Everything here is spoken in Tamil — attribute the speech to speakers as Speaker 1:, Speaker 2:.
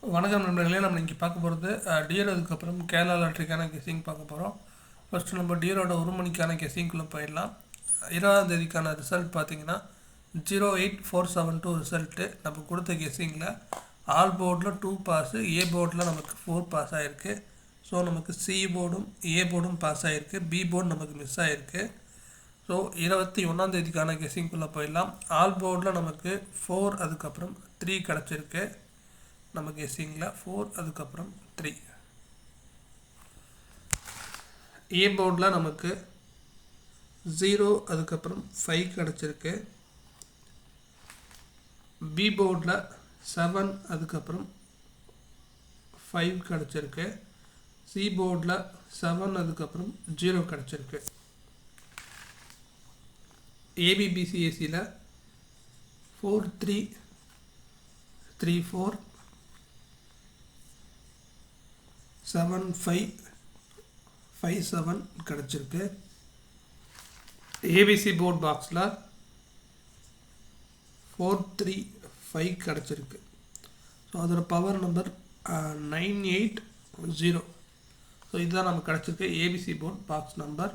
Speaker 1: வணக்கம் நண்பர்களே, நம்ம இன்றைக்கி பார்க்க போகிறது டியர். அதுக்கப்புறம் கேரளா லாட்ரிக்கான கெஸ்ஸிங் பார்க்க போகிறோம். ஃபஸ்ட்டு நம்ம டியரோட 1 மணிக்கான கெஸ்ஸிங்குள்ளே போயிடலாம். 20ஆம் தேதிக்கான ரிசல்ட் பார்த்தீங்கன்னா 08472 ரிசல்ட்டு. நம்ம கொடுத்த கெஸ்ஸிங்கில் ஆல் போர்டில் 2 பாஸு, ஏ போர்டில் நமக்கு 4 பாஸ் ஆகிருக்கு. ஸோ நமக்கு சி போர்டும் ஏ போர்டும் பாஸ் ஆகிருக்கு, பி போர்டு நமக்கு மிஸ் ஆகிருக்கு. ஸோ 21ஆம் தேதிக்கான கெஸ்ஸிங்குள்ளே போயிடலாம். ஆல் போர்டில் நமக்கு 4 அதுக்கப்புறம் 3 கிடச்சிருக்கு. நம்ம கெஸ்ஸிங்கில் 4 அதுக்கப்புறம் 3. ஏ போர்டில் நமக்கு 0 அதுக்கப்புறம் 5 கிடச்சிருக்கு. பி போர்டில் 7 அதுக்கப்புறம் 5 கிடச்சிருக்கு. சி போர்டில் 7 அதுக்கப்புறம் 0 கிடச்சிருக்கு. ஏபிபிசிஎஸ்சியில் 4 3 3 4 7 5 5 7 கிடச்சிருக்கு. ஏபிசி போர்ட் பாக்ஸில் 4 3 5 கிடச்சிருக்கு. ஸோ அதோட பவர் நம்பர் 980. ஸோ இதுதான் நமக்கு கிடச்சிருக்கு ஏபிசி போர்ட் பாக்ஸ் நம்பர்